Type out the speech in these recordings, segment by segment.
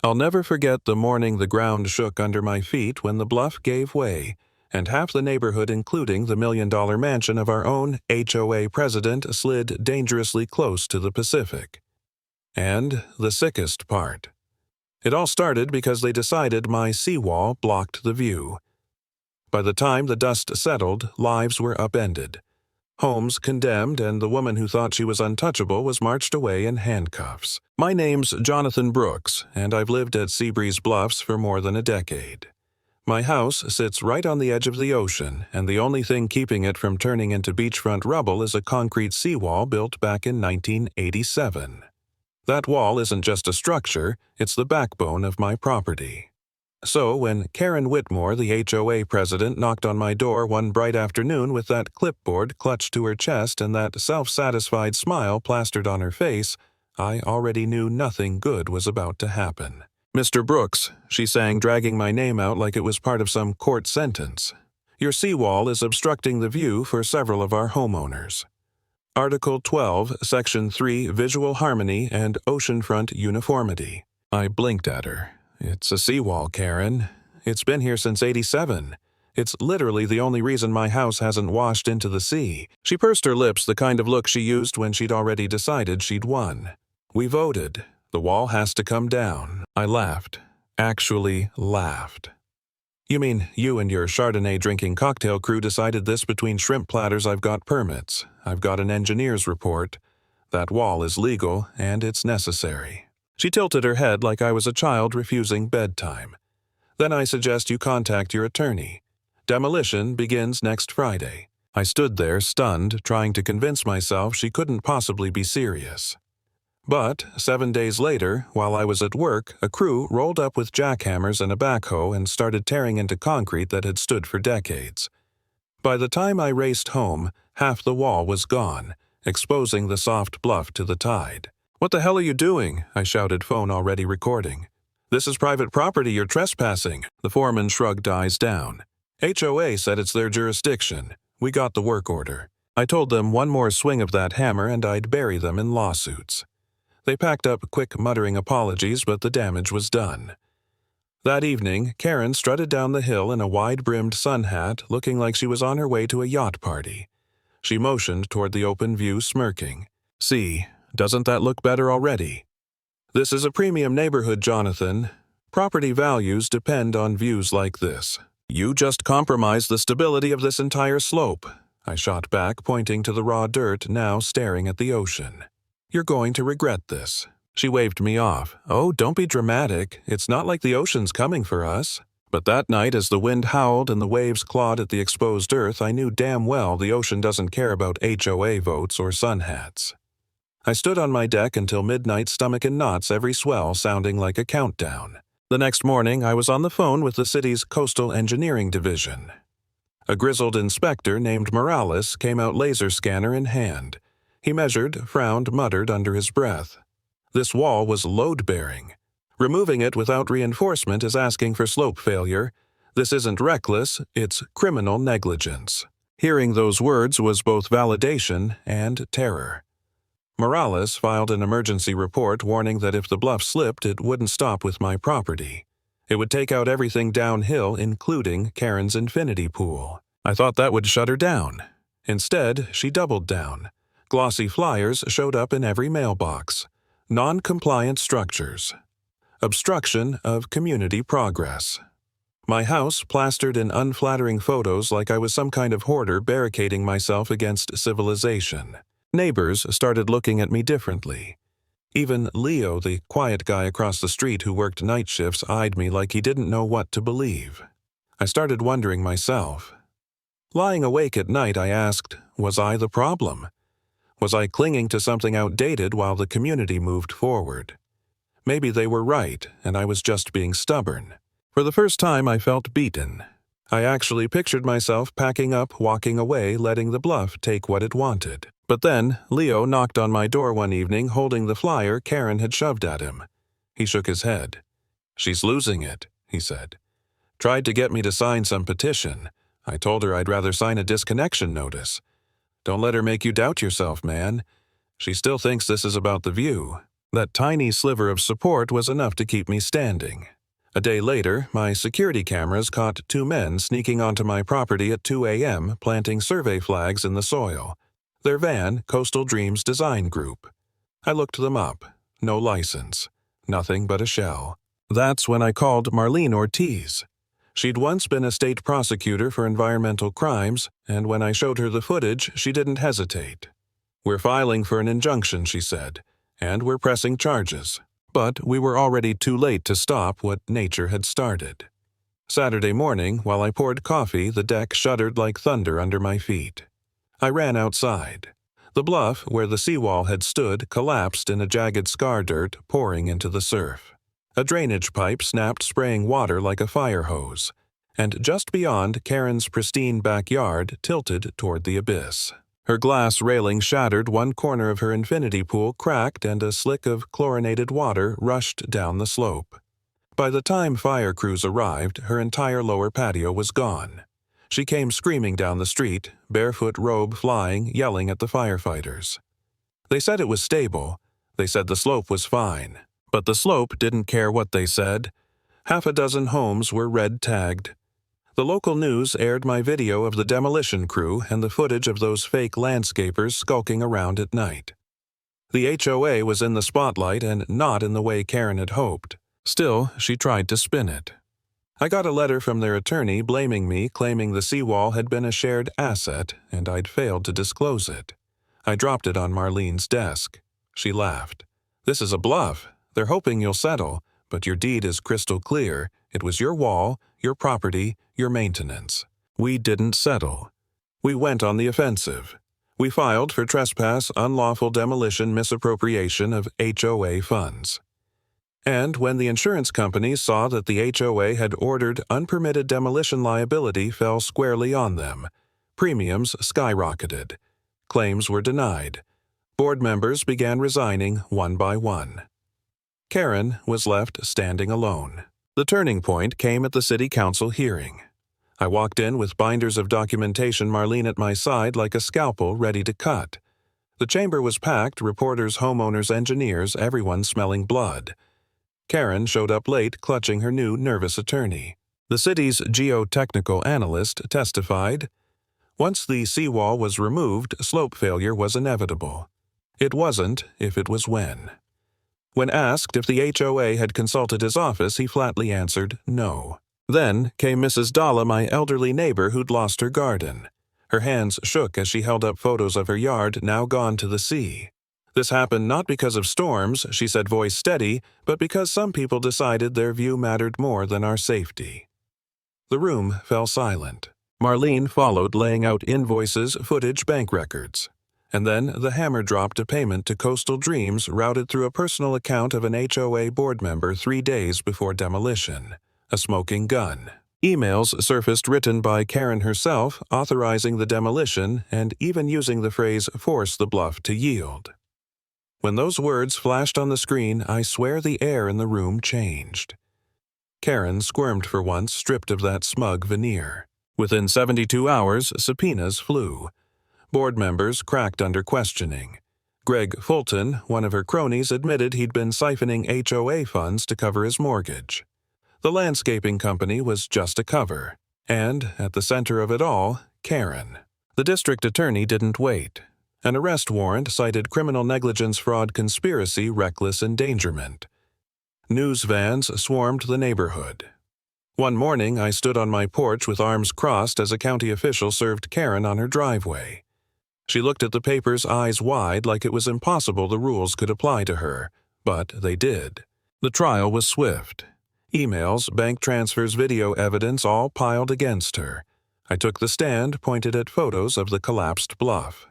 I'll never forget the morning the ground shook under my feet when the bluff gave way, and half the neighborhood, including the million-dollar mansion of our own HOA president, slid dangerously close to the Pacific. And the sickest part. It all started because they decided my seawall blocked the view. By the time the dust settled, lives were upended. Homes condemned, and the woman who thought she was untouchable was marched away in handcuffs. My name's Jonathan Brooks, and I've lived at Seabreeze Bluffs for more than a decade. My house sits right on the edge of the ocean, and the only thing keeping it from turning into beachfront rubble is a concrete seawall built back in 1987. That wall isn't just a structure, it's the backbone of my property. So when Karen Whitmore, the HOA president, knocked on my door one bright afternoon with that clipboard clutched to her chest and that self-satisfied smile plastered on her face, I already knew nothing good was about to happen. "Mr. Brooks," she sang, dragging my name out like it was part of some court sentence, "your seawall is obstructing the view for several of our homeowners. Article 12, Section 3, Visual Harmony and Oceanfront Uniformity." I blinked at her. "It's a seawall, Karen. It's been here since '87. It's literally the only reason my house hasn't washed into the sea." She pursed her lips, the kind of look she used when she'd already decided she'd won. "We voted. The wall has to come down." I laughed. Actually laughed. "You mean you and your Chardonnay-drinking cocktail crew decided this between shrimp platters? I've got permits. I've got an engineer's report. That wall is legal, and it's necessary." She tilted her head like I was a child refusing bedtime. "Then I suggest you contact your attorney. Demolition begins next Friday." I stood there, stunned, trying to convince myself she couldn't possibly be serious. But 7 days later, while I was at work, a crew rolled up with jackhammers and a backhoe and started tearing into concrete that had stood for decades. By the time I raced home, half the wall was gone, exposing the soft bluff to the tide. "What the hell are you doing?" I shouted, phone already recording. "This is private property, you're trespassing." The foreman shrugged eyes down. "HOA said it's their jurisdiction. We got the work order." I told them one more swing of that hammer and I'd bury them in lawsuits. They packed up quick muttering apologies, but the damage was done. That evening, Karen strutted down the hill in a wide-brimmed sun hat, looking like she was on her way to a yacht party. She motioned toward the open view, smirking. "See, doesn't that look better already?" "This is a premium neighborhood, Jonathan. Property values depend on views like this. You just compromised the stability of this entire slope," I shot back, pointing to the raw dirt now staring at the ocean. "You're going to regret this." She waved me off. "Oh, don't be dramatic. It's not like the ocean's coming for us." But that night, as the wind howled and the waves clawed at the exposed earth, I knew damn well the ocean doesn't care about HOA votes or sun hats. I stood on my deck until midnight, stomach in knots, every swell sounding like a countdown. The next morning, I was on the phone with the city's coastal engineering division. A grizzled inspector named Morales came out, laser scanner in hand. He measured, frowned, muttered under his breath. This wall was load-bearing. Removing it without reinforcement is asking for slope failure. This isn't reckless, it's criminal negligence. Hearing those words was both validation and terror. Morales filed an emergency report warning that if the bluff slipped, it wouldn't stop with my property. It would take out everything downhill, including Karen's infinity pool. I thought that would shut her down. Instead, she doubled down. Glossy flyers showed up in every mailbox. Non-compliant structures. Obstruction of community progress. My house plastered in unflattering photos like I was some kind of hoarder barricading myself against civilization. Neighbors started looking at me differently. Even Leo, the quiet guy across the street who worked night shifts, eyed me like he didn't know what to believe. I started wondering myself. Lying awake at night, I asked, was I the problem? Was I clinging to something outdated while the community moved forward? Maybe they were right, and I was just being stubborn. For the first time, I felt beaten. I actually pictured myself packing up, walking away, letting the bluff take what it wanted. But then, Leo knocked on my door one evening holding the flyer Karen had shoved at him. He shook his head. "She's losing it," he said. "Tried to get me to sign some petition. I told her I'd rather sign a disconnection notice. Don't let her make you doubt yourself, man. She still thinks this is about the view." That tiny sliver of support was enough to keep me standing. A day later, my security cameras caught two men sneaking onto my property at 2 a.m. planting survey flags in the soil. Their van, Coastal Dreams Design Group. I looked them up. No license. Nothing but a shell. That's when I called Marlene Ortiz. She'd once been a state prosecutor for environmental crimes, and when I showed her the footage, she didn't hesitate. "We're filing for an injunction," she said, "and we're pressing charges." But we were already too late to stop what nature had started. Saturday morning, while I poured coffee, the deck shuddered like thunder under my feet. I ran outside. The bluff where the seawall had stood collapsed in a jagged scar dirt pouring into the surf. A drainage pipe snapped, spraying water like a fire hose, and just beyond, Karen's pristine backyard tilted toward the abyss. Her glass railing shattered, one corner of her infinity pool cracked, and a slick of chlorinated water rushed down the slope. By the time fire crews arrived, her entire lower patio was gone. She came screaming down the street, barefoot robe flying, yelling at the firefighters. They said it was stable. They said the slope was fine. But the slope didn't care what they said. Half a dozen homes were red-tagged. The local news aired my video of the demolition crew and the footage of those fake landscapers skulking around at night. The HOA was in the spotlight and not in the way Karen had hoped. Still, she tried to spin it. I got a letter from their attorney blaming me, claiming the seawall had been a shared asset and I'd failed to disclose it. I dropped it on Marlene's desk. She laughed. "This is a bluff. They're hoping you'll settle, but your deed is crystal clear. It was your wall, your property, your maintenance." We didn't settle. We went on the offensive. We filed for trespass, unlawful demolition, misappropriation of HOA funds. And when the insurance companies saw that the HOA had ordered, unpermitted demolition liability fell squarely on them. Premiums skyrocketed. Claims were denied. Board members began resigning one by one. Karen was left standing alone. The turning point came at the city council hearing. I walked in with binders of documentation, Marlene at my side like a scalpel ready to cut. The chamber was packed, reporters, homeowners, engineers, everyone smelling blood. Karen showed up late, clutching her new nervous attorney. The city's geotechnical analyst testified. Once the seawall was removed, slope failure was inevitable. It wasn't if it was when. When asked if the HOA had consulted his office, he flatly answered no. Then came Mrs. Dalla, my elderly neighbor who'd lost her garden. Her hands shook as she held up photos of her yard, now gone to the sea. This happened not because of storms, she said, voice steady, but because some people decided their view mattered more than our safety. The room fell silent. Marlene followed, laying out invoices, footage, bank records. And then the hammer dropped a payment to Coastal Dreams routed through a personal account of an HOA board member 3 days before demolition. A smoking gun. Emails surfaced written by Karen herself, authorizing the demolition and even using the phrase, "force the bluff to yield." When those words flashed on the screen, I swear the air in the room changed. Karen squirmed for once, stripped of that smug veneer. Within 72 hours, subpoenas flew. Board members cracked under questioning. Greg Fulton, one of her cronies, admitted he'd been siphoning HOA funds to cover his mortgage. The landscaping company was just a cover. And, at the center of it all, Karen. The district attorney didn't wait. An arrest warrant cited criminal negligence, fraud, conspiracy, reckless endangerment. News vans swarmed the neighborhood. One morning, I stood on my porch with arms crossed as a county official served Karen on her driveway. She looked at the papers, eyes wide, like it was impossible the rules could apply to her, but they did. The trial was swift. Emails, bank transfers, video evidence, all piled against her. I took the stand, pointed at photos of the collapsed bluff.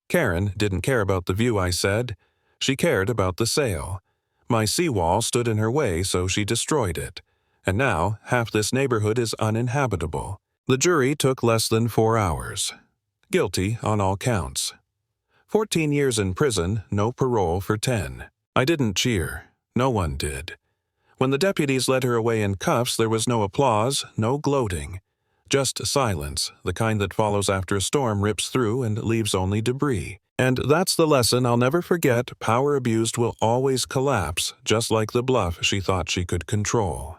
Karen didn't care about the view, I said. She cared about the sale. My seawall stood in her way, so she destroyed it. And now, half this neighborhood is uninhabitable. The jury took less than 4 hours. Guilty on all counts. 14 years in prison, no parole for 10. I didn't cheer. No one did. When the deputies led her away in cuffs, there was no applause, no gloating. Just silence, the kind that follows after a storm rips through and leaves only debris. And that's the lesson I'll never forget. Power abused will always collapse, just like the bluff she thought she could control.